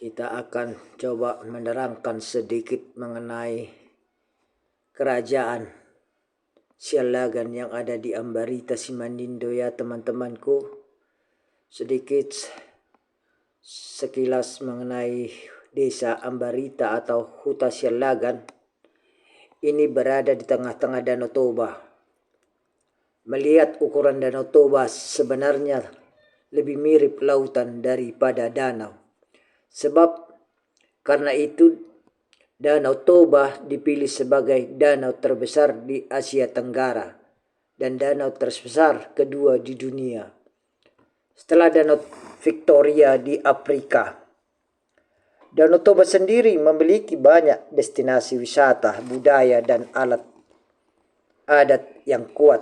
Kita akan coba menerangkan sedikit mengenai kerajaan Sialagan yang ada di Ambarita Simanindo ya teman-temanku. Sedikit sekilas mengenai desa Ambarita atau Huta Sialagan. Ini berada di tengah-tengah Danau Toba. Melihat ukuran Danau Toba sebenarnya lebih mirip lautan daripada danau. Sebab karena itu Danau Toba dipilih sebagai danau terbesar di Asia Tenggara dan danau terbesar kedua di dunia setelah Danau Victoria di Afrika. Danau Toba sendiri memiliki banyak destinasi wisata, budaya dan adat yang kuat.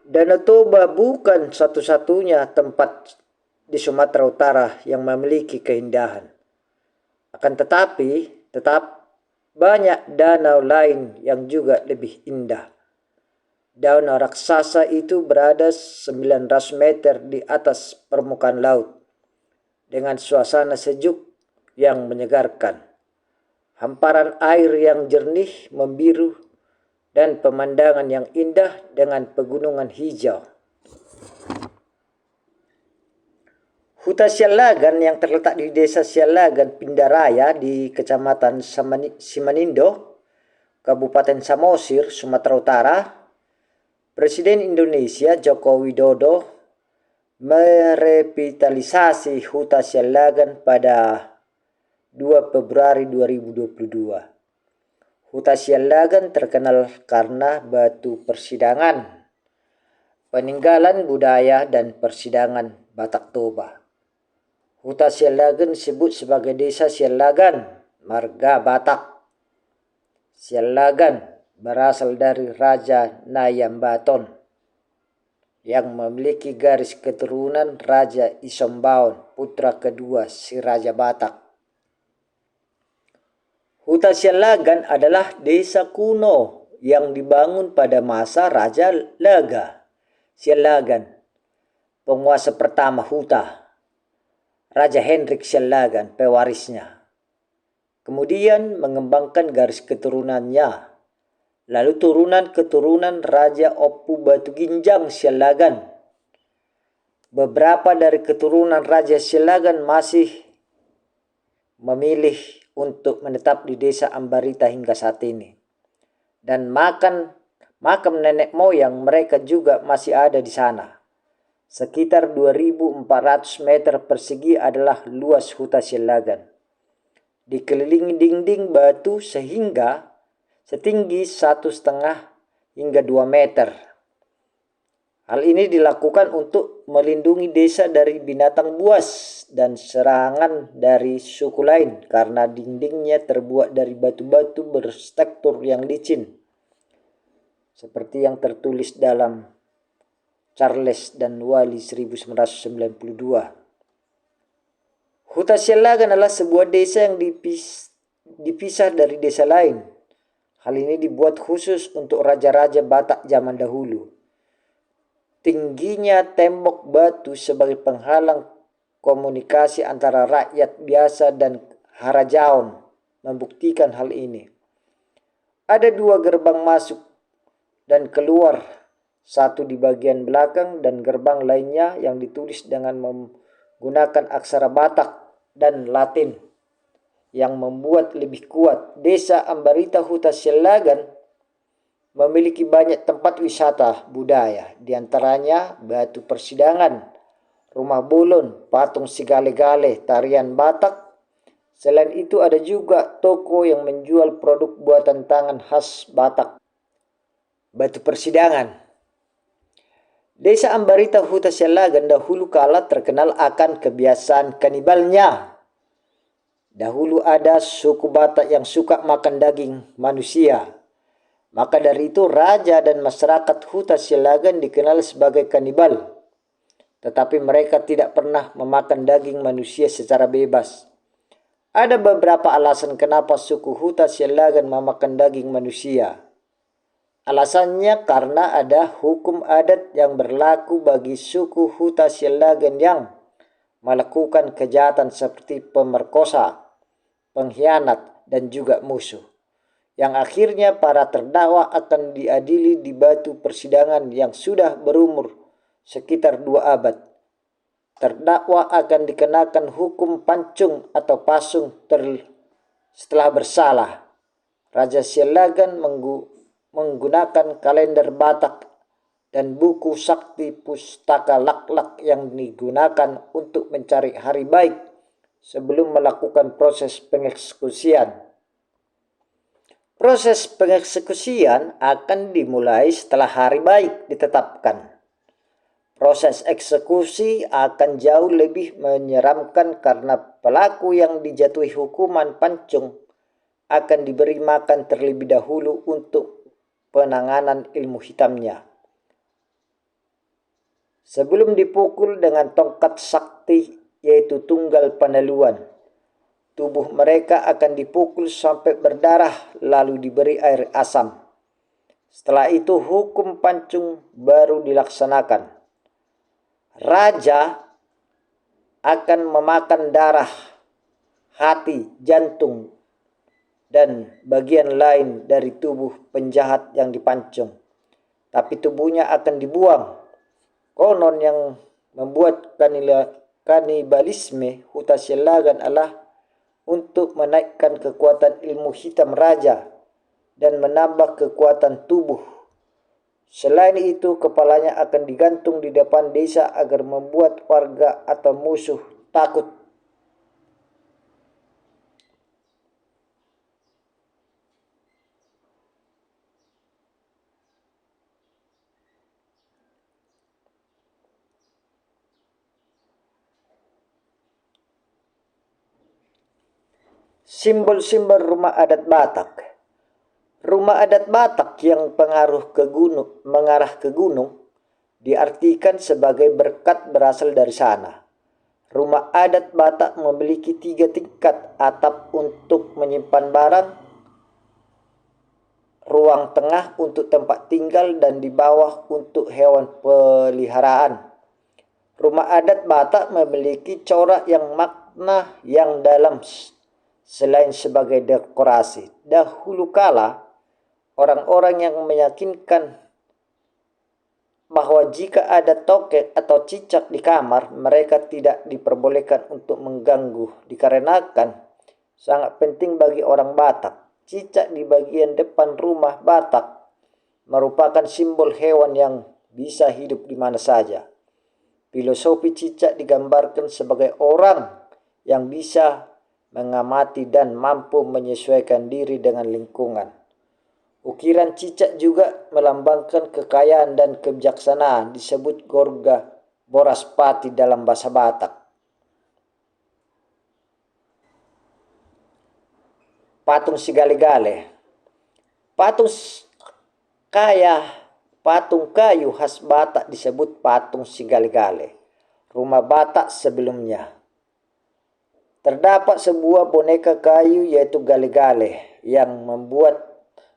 Danau Toba bukan satu-satunya tempat di Sumatera Utara yang memiliki keindahan. Akan tetapi, tetap banyak danau lain yang juga lebih indah. Danau raksasa itu berada 900 meter di atas permukaan laut dengan suasana sejuk yang menyegarkan. Hamparan air yang jernih membiru dan pemandangan yang indah dengan pegunungan hijau. Huta Sialagan yang terletak di desa Sialagan Pindaraya di Kecamatan Simanindo, Kabupaten Samosir, Sumatera Utara. Presiden Indonesia Joko Widodo merevitalisasi Huta Sialagan pada 2 Februari 2022. Huta Sialagan terkenal karena batu persidangan, peninggalan budaya dan persidangan Batak Toba. Huta Sialagan disebut sebagai Desa Sialagan, marga Batak. Sialagan berasal dari Raja Nayambaton yang memiliki garis keturunan Raja Isombaon, putra kedua si Raja Batak. Huta Sialagan adalah desa kuno yang dibangun pada masa Raja Lega Sialagan, penguasa pertama Huta. Raja Hendrik Sialagan, pewarisnya. Kemudian mengembangkan garis keturunannya. Lalu turunan-keturunan Raja Opu Batu Ginjang Sialagan. Beberapa dari keturunan Raja Sialagan masih memilih untuk menetap di desa Ambarita hingga saat ini. Dan makam nenek moyang mereka juga masih ada di sana. Sekitar 2.400 meter persegi adalah luas Huta Sialagan. Dikelilingi dinding batu sehingga setinggi 1,5 hingga 2 meter. Hal ini dilakukan untuk melindungi desa dari binatang buas dan serangan dari suku lain karena dindingnya terbuat dari batu-batu bertekstur yang licin. Seperti yang tertulis dalam Charles dan Wali 1992. Huta Sialagan adalah sebuah desa yang dipisah dari desa lain. Hal ini dibuat khusus untuk raja-raja Batak zaman dahulu. Tingginya tembok batu sebagai penghalang komunikasi antara rakyat biasa dan Harajaon membuktikan hal ini. Ada 2 gerbang masuk dan keluar, satu di bagian belakang dan gerbang lainnya yang ditulis dengan menggunakan aksara Batak dan Latin yang membuat lebih kuat. Desa Ambarita Huta Sialagan memiliki banyak tempat wisata budaya, diantaranya batu persidangan, rumah bolon, patung sigale-gale, tarian Batak. Selain itu ada juga toko yang menjual produk buatan tangan khas Batak. Batu persidangan. Desa Ambarita Huta Sialagan dahulu kala terkenal akan kebiasaan kanibalnya. Dahulu ada suku Batak yang suka makan daging manusia. Maka dari itu raja dan masyarakat Huta Sialagan dikenal sebagai kanibal. Tetapi mereka tidak pernah memakan daging manusia secara bebas. Ada beberapa alasan kenapa suku Huta Sialagan memakan daging manusia. Alasannya karena ada hukum adat yang berlaku bagi suku Huta Sialagan yang melakukan kejahatan seperti pemerkosa, pengkhianat, dan juga musuh. Yang akhirnya para terdakwa akan diadili di batu persidangan yang sudah berumur sekitar 2 abad. Terdakwa akan dikenakan hukum pancung atau pasung setelah bersalah. Raja Sialagan menggunakan kalender Batak dan buku sakti pustaka Laklak yang digunakan untuk mencari hari baik sebelum melakukan proses pengeksekusian. Proses pengeksekusian akan dimulai setelah hari baik ditetapkan. Proses eksekusi akan jauh lebih menyeramkan karena pelaku yang dijatuhi hukuman pancung akan diberi makan terlebih dahulu untuk penanganan ilmu hitamnya. Sebelum dipukul dengan tongkat sakti yaitu tunggal panaluan, tubuh mereka akan dipukul sampai berdarah lalu diberi air asam. Setelah itu hukum pancung baru dilaksanakan. Raja akan memakan darah, hati, jantung, dan bagian lain dari tubuh penjahat yang dipancung. Tapi tubuhnya akan dibuang. Konon yang membuat kanibalisme Huta Sialagan adalah untuk menaikkan kekuatan ilmu hitam raja dan menambah kekuatan tubuh. Selain itu, kepalanya akan digantung di depan desa agar membuat warga atau musuh takut. Simbol-simbol rumah adat Batak. Rumah adat Batak yang mengarah ke gunung diartikan sebagai berkat berasal dari sana. Rumah adat Batak memiliki 3 tingkat atap untuk menyimpan barang, ruang tengah untuk tempat tinggal, dan di bawah untuk hewan peliharaan. Rumah adat Batak memiliki corak yang makna yang dalam selain sebagai dekorasi. Dahulu kala, orang-orang yang meyakinkan bahwa jika ada tokek atau cicak di kamar, mereka tidak diperbolehkan untuk mengganggu, dikarenakan sangat penting bagi orang Batak. Cicak di bagian depan rumah Batak merupakan simbol hewan yang bisa hidup di mana saja. Filosofi cicak digambarkan sebagai orang yang bisa mengamati dan mampu menyesuaikan diri dengan lingkungan. Ukiran cicak juga melambangkan kekayaan dan kebijaksanaan, disebut Gorga Boraspati dalam bahasa Batak. Patung Sigale-gale. Patung kayu khas Batak disebut patung Sigale-gale. Rumah Batak sebelumnya. Terdapat sebuah boneka kayu yaitu gale-gale yang membuat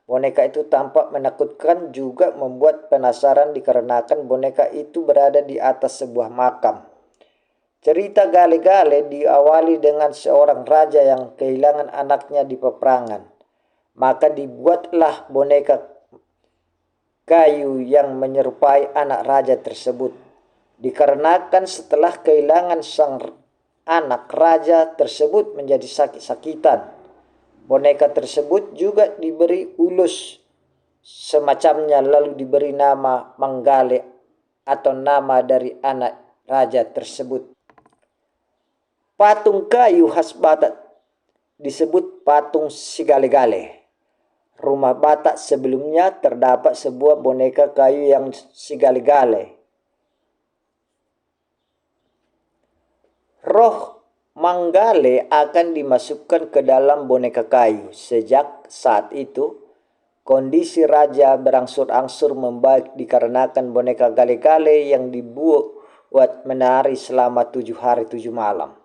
boneka itu tampak menakutkan, juga membuat penasaran dikarenakan boneka itu berada di atas sebuah makam. Cerita gale-gale diawali dengan seorang raja yang kehilangan anaknya di peperangan. Maka dibuatlah boneka kayu yang menyerupai anak raja tersebut. Dikarenakan setelah kehilangan sang anak, raja tersebut menjadi sakit-sakitan. Boneka tersebut juga diberi ulus semacamnya lalu diberi nama Manggale atau nama dari anak raja tersebut. Patung kayu khas Batak disebut patung Sigale-gale. Rumah Batak sebelumnya terdapat sebuah boneka kayu yang Sigale-gale. Roh Manggale akan dimasukkan ke dalam boneka kayu. Sejak saat itu, kondisi raja berangsur-angsur membaik dikarenakan boneka gale-gale yang dibuat menari selama 7 hari 7 malam.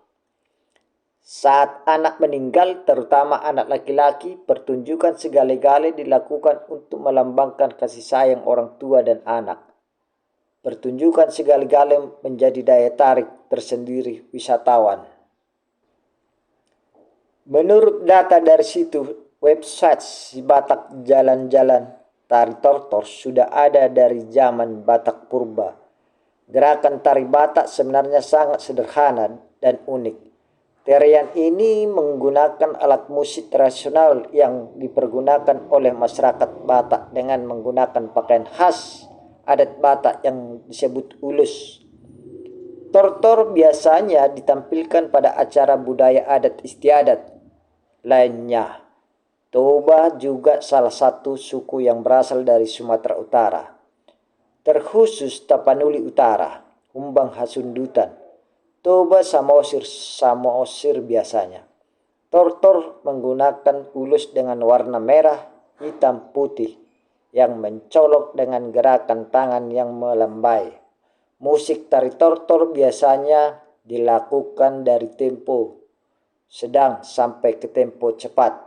Saat anak meninggal, terutama anak laki-laki, pertunjukan Sigale-gale dilakukan untuk melambangkan kasih sayang orang tua dan anak. Pertunjukan segala-galanya menjadi daya tarik tersendiri wisatawan. Menurut data dari situs website Si Batak Jalan-Jalan, tari tortor sudah ada dari zaman Batak Purba. Gerakan tari Batak sebenarnya sangat sederhana dan unik. Tarian ini menggunakan alat musik tradisional yang dipergunakan oleh masyarakat Batak dengan menggunakan pakaian khas adat Batak yang disebut ulus. Tortor biasanya ditampilkan pada acara budaya adat istiadat lainnya. Toba juga salah satu suku yang berasal dari Sumatera Utara, terkhusus Tapanuli Utara, Humbang Hasundutan, Toba Samosir biasanya. Tortor menggunakan ulus dengan warna merah, hitam, putih yang mencolok dengan gerakan tangan yang melambai. Musik tari tortor biasanya dilakukan dari tempo sedang sampai ke tempo cepat.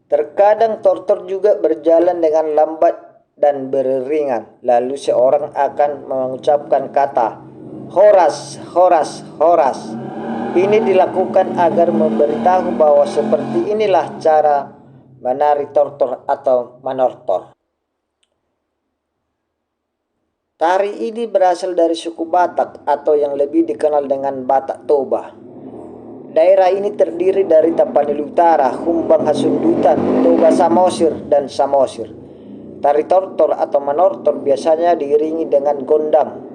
Terkadang tortor juga berjalan dengan lambat dan beriringan, lalu seorang akan mengucapkan kata horas, horas, horas. Ini dilakukan agar memberitahu bahwa seperti inilah cara menari tortor atau manortor. Tari ini berasal dari suku Batak atau yang lebih dikenal dengan Batak Toba. Daerah ini terdiri dari Tapanuli Utara, Humbang Hasundutan, Toba Samosir, dan Samosir. Tari tortor atau manortor biasanya diiringi dengan gondang.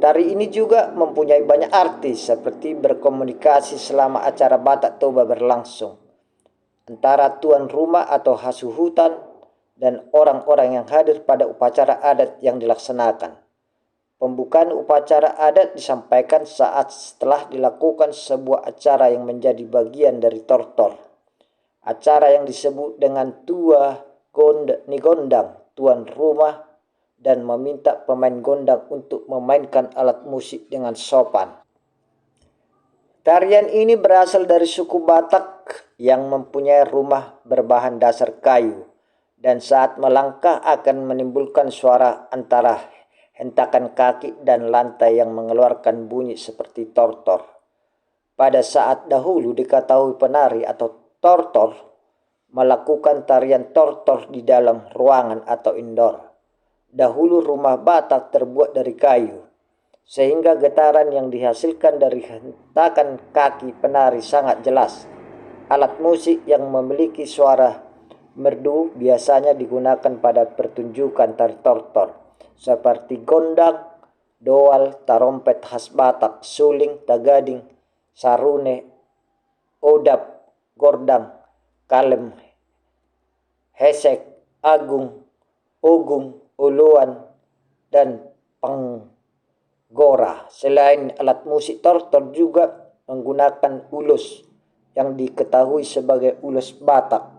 Tari ini juga mempunyai banyak arti seperti berkomunikasi selama acara Batak Toba berlangsung antara tuan rumah atau hasuhutan dan orang-orang yang hadir pada upacara adat yang dilaksanakan. Pembukaan upacara adat disampaikan saat setelah dilakukan sebuah acara yang menjadi bagian dari tortor. Acara yang disebut dengan nigondang, tuan rumah, dan meminta pemain gondang untuk memainkan alat musik dengan sopan. Tarian ini berasal dari suku Batak yang mempunyai rumah berbahan dasar kayu dan saat melangkah akan menimbulkan suara antara hentakan kaki dan lantai yang mengeluarkan bunyi seperti tortor. Pada saat dahulu diketahui penari atau tortor melakukan tarian tortor di dalam ruangan atau indoor. Dahulu rumah Batak terbuat dari kayu, sehingga getaran yang dihasilkan dari hentakan kaki penari sangat jelas. Alat musik yang memiliki suara merdu biasanya digunakan pada pertunjukan tari tortor, seperti gondang, doal, tarompet khas Batak, suling, tagading, sarune, odap, gordang, kalem, hesek, agung, ogung, uluan, dan penggora. Selain alat musik tortor juga menggunakan ulus yang diketahui sebagai ulus Batak